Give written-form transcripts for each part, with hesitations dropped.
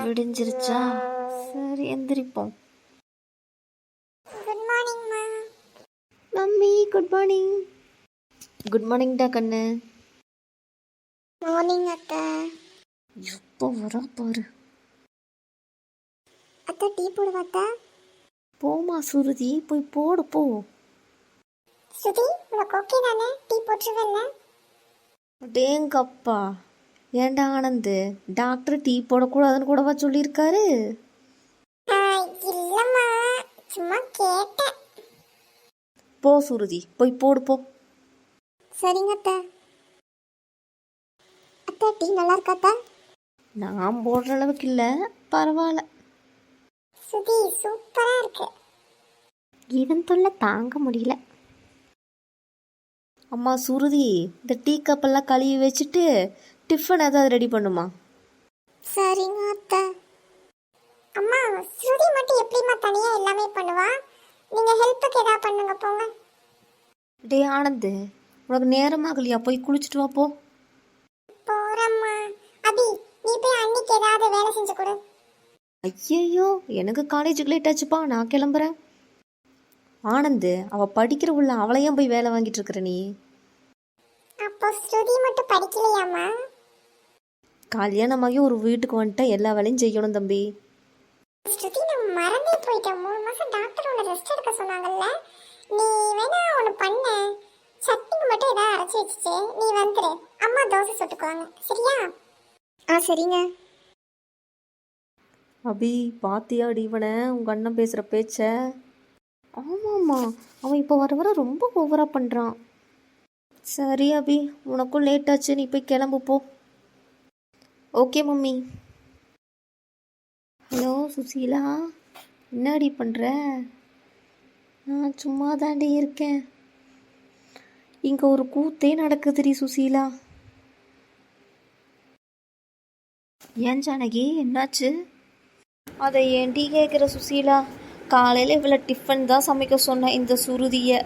விடிஞ்சிருச்சா? சரி எந்திரிப்போம். Good morning மா. Mummy good morning. Good மார்னிங்டா கண்ணு. மார்னிங் அத்தை. எப்போ வரா பாரு. அத்தை டீ போடுவா அத்தை? போமா சுருதி, போய் போடு போ. ஸ்ருதி உனக்கு ஓகே தானே? டீ போட்டுருவேன்ல? டேங்கப்பா, ஏண்டா ஆனந்து, டாக்டர் டீ போடக்கூடாதுன்னு கூடவா சொல்லியிருக்காரு? இல்லம்மா, சும்மா கேட்டேன். போ சுருதி, போய் போடு போ. சரிங்க அத்தை. அத்தை டீ நல்லா இருக்கா அத்தை? நான் போடுற அளவுக்கு இல்லை, பரவாயில்ல. ஸ்ருதி சூப்பரா இருக்கு. இவன் தொல்லை தாங்க முடியல. அம்மா சுருதி, இந்த டீ கப்பெல்லாம் கழுவி வச்சுட்டு டிஃபன் ஏதாவது ரெடி பண்ணுமா? சரிங்க அத்தை. அம்மா ஸ்ருதி மட்டும் எப்படிம்மா தனியா எல்லாமே பண்ணுவா? நீங்க ஹெல்ப்புக்கு ஏதாவது பண்ணுங்க போங்க. டே ஆனந்து, உனக்கு நேரமாகலையா? போய் குளிச்சுட்டு வா போ. போறம்மா. அபி நீ போய் அன்னைக்கு ஏதாவது வேலை செஞ்சு கொடு. ஐயையோ, எனக்கு காலேஜுக்கு லேட் ஆச்சுப்பா, நான் கிளம்புறேன். ஆனந்து, அவள் படிக்கிற உள்ள அவளையும் போய் வேலை வாங்கிட்டு இருக்கிற நீ. அப்போ ஸ்ருதி மட்டும் படிக்கலையாம்மா? கல்யாணமாகி ஒரு வீட்டுக்கு வந்துட்டா எல்லா வேலையும் செய்யணும் தம்பி. ஸ்ருதி நான் மறந்தே போயிட்டேன். 3 மாசம் டாக்டர் உன்னை ரெஸ்ட் எடுக்க சொன்னாங்கல்ல. நீ வேணா ஒன்று பண்ண, சட்னிக்கு மட்டும் ஏதாவது அரைச்சி வச்சுட்டு நீ வந்துடு. அம்மா தோசை சுட்டுக்குவாங்க, சரியா? சரிங்க. அபி பாத்தியாடி இவனை, உங்கள் அண்ணன் பேசுகிற பேச்ச? ஆமாம்மா, அவன் இப்போ வர வர ரொம்ப ஓவராக பண்ணுறான். சரி அபி, உனக்கும் லேட் ஆச்சு, நீ போய் கிளம்பு போ. Okay mummy. ஹலோ சுசீலா, என்னடி பண்ணுற? நான் சும்மா தாண்டி இருக்கேன். இங்கே ஒரு கூத்தே நடக்குதுடி சுசீலா. ஏன் ஜானகி, என்னாச்சு? அதை ஏன்டி கேட்குற சுசீலா? காலையில் இவ்வளோ டிஃபன் தான் சமைக்க சொன்னேன் இந்த சுருதியை.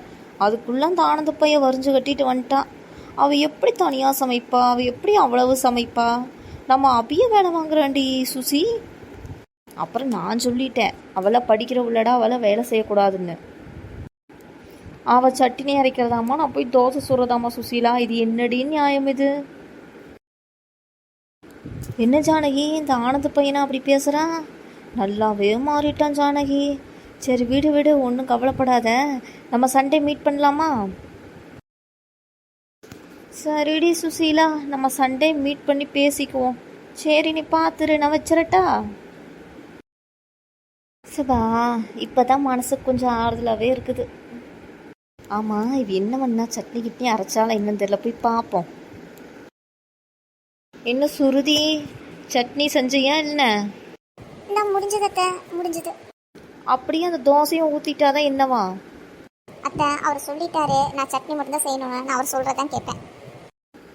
அதுக்குள்ளே அந்த ஆனந்த பைய வரிஞ்சு கட்டிட்டு வந்துட்டான். அவள் எப்படி தனியாக சமைப்பா? அவள் எப்படி அவ்வளவு சமைப்பா? நம்ம அபிய வேலை வாங்குறாண்டி சுசி. அப்புறம் நான் சொல்லிட்டேன், அவளை படிக்கிற உள்ளடா, அவளை வேலை செய்யக்கூடாதுன்னு. அவள் சட்டினி அரைக்கிறதாம்மா, நான் போய் தோசை சுடுறதாம்மா சுசீலா. இது என்னடி நியாயம் இது? என்ன ஜானகி, இந்த ஆனந்த பையனா அப்படி பேசுகிறான்? நல்லாவே மாறிட்டான் ஜானகி. சரி விடு விடு, ஒன்றும் கவலைப்படாத. நம்ம சண்டே மீட் பண்ணலாமா? சரிடி சுசீலா, நம்ம சண்டே மீட் பண்ணி பேசிக்குவோம். சரி நீ பார்த்துரு, நான் வச்சிரட்டா? சபா, இப்போ தான் மனசுக்கு கொஞ்சம் ஆறுதலாகவே இருக்குது. ஆமாம், இது என்ன பண்ணா சட்னி கிட்னி அரைச்சாலும் என்னன்னு தெரியல, போய் பார்ப்போம். என்ன சுருதி, சட்னி செஞ்சியா என்ன? நான் முடிஞ்சது அத்தை, முடிஞ்சது. அப்படியே அந்த தோசையும் ஊற்றிட்டாதான் என்னவா? அத்தை அவர் சொல்லிட்டாரு, நான் சட்னி மட்டும் தான் செய்யணும்னு. நான் அவர் சொல்கிறதான் கேட்பேன்.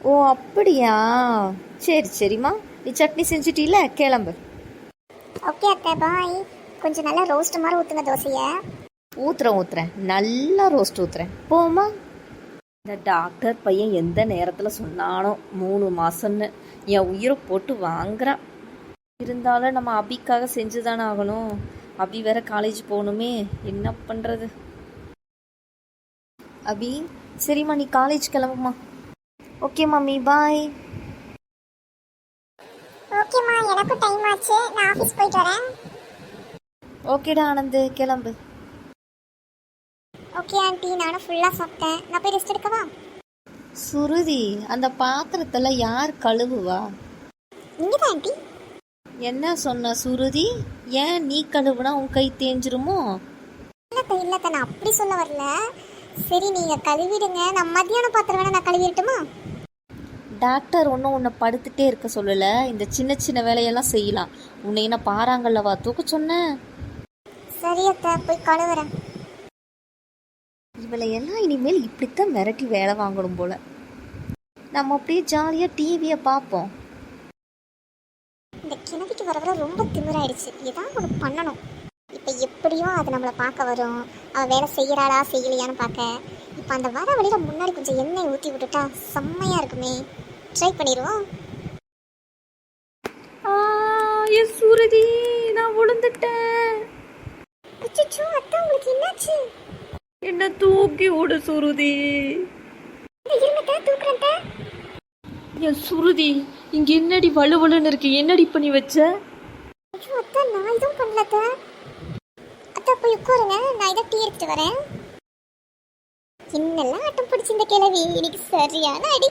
ஓ அப்படியா, சரி சரிம்மா, நீ சட்னி செஞ்சிட்டீல, கிளம்பு. ஓகே அத்தை, பாய். கொஞ்சம் நல்லா ரோஸ்ட் மாதிரி ஊற்றுங்க தோசையை. ஊத்துறேன், நல்லா ரோஸ்ட் ஊத்துறேன், போமா. இந்த டாக்டர் பையன் எந்த நேரத்தில் சொன்னானோ 3 மாதம்னு என் உயிரை போட்டு வாங்குறான். இருந்தாலும் நம்ம அபிக்காக செஞ்சு தானே ஆகணும். அபி வேற காலேஜ் போகணுமே, என்ன பண்ணுறது? அபி, சரிம்மா நீ காலேஜ் கிளம்புமா. ஓகே மம்மி, பாய். ஓகேம்மா, எனக்கும் டைம் ஆச்சு, நான் ஆஃபீஸ் போயிட்டு வரேன். ஓகேடா ஆனந்து, கிளம்பு. ஓகே ஆண்டி, நானும் ஃபுல்லாக சாப்பிட்டேன். நான் போய் ரெஸ்ட் எடுக்கவா? சுருதி, அந்த பாத்திரத்தெல்லாம் யார் கழுவுவா? நீங்கள் தான் ஆண்டி. என்ன சொன்ன சுருதி? ஏன் நீ கழுவுனா உன் கை தேஞ்சிருமோ? இல்லத்த, நான் அப்படி சொல்ல வரல. சரி நீங்கள் கழுவிடுங்க, நான் மத்தியானம் பாத்திரம் வேணா நான் கழுவிடட்டுமா? டாக்டர் ஒன்றும் உன்னை படுத்துட்டே இருக்க சொல்லலை, இந்த சின்ன சின்ன வேலையெல்லாம் செய்யலாம். உன்னை என்ன பாறாங்கல்லவா தூக்க சொன்னேன்? சரி அத்தை, போய் கழுவுறேன். இவளை எல்லாம் இனிமேல் இப்படித்தான் மிரட்டி வேலை வாங்கணும் போல. நம்ம அப்படியே ஜாலியாக டிவியை பார்ப்போம். இந்த கிணவிக்கு வர வர ரொம்ப திமிராயிடுச்சு. ஏதாவது ஒன்று பண்ணணும். இப்போ எப்படியோ அது நம்மளை பார்க்க வரும். அவள் வேலை செய்கிறாளா செய்யலையான்னு பார்க்க. இப்போ அந்த வர வழியில் முன்னாடி கொஞ்சம் எண்ணெய் ஊற்றி விட்டுட்டா செம்மையாக இருக்குமே. ட்ரை பண்ணிடுவோம். வந்துட்டேன். அச்சச்சோ அத்தா உங்களுக்கு என்னாச்சு? என்ன தூக்கி விடு சுருதி. இருங்கத்தா தூக்குறேன்டா. என் சுருதி, இங்க என்னடி வலுவலுன்னு இருக்கு? என்னடி பண்ணி வச்ச? ஐயோ அத்தா நான் எதுவும் பண்ணலத்தா. அத்தா போய் உட்காருங்க, நான் இதை டீ எடுத்துட்டு வரேன். என்னெல்லாம் ஆட்டம் பிடிச்சி இந்த கிழவி இன்னைக்கு சரியான அடி.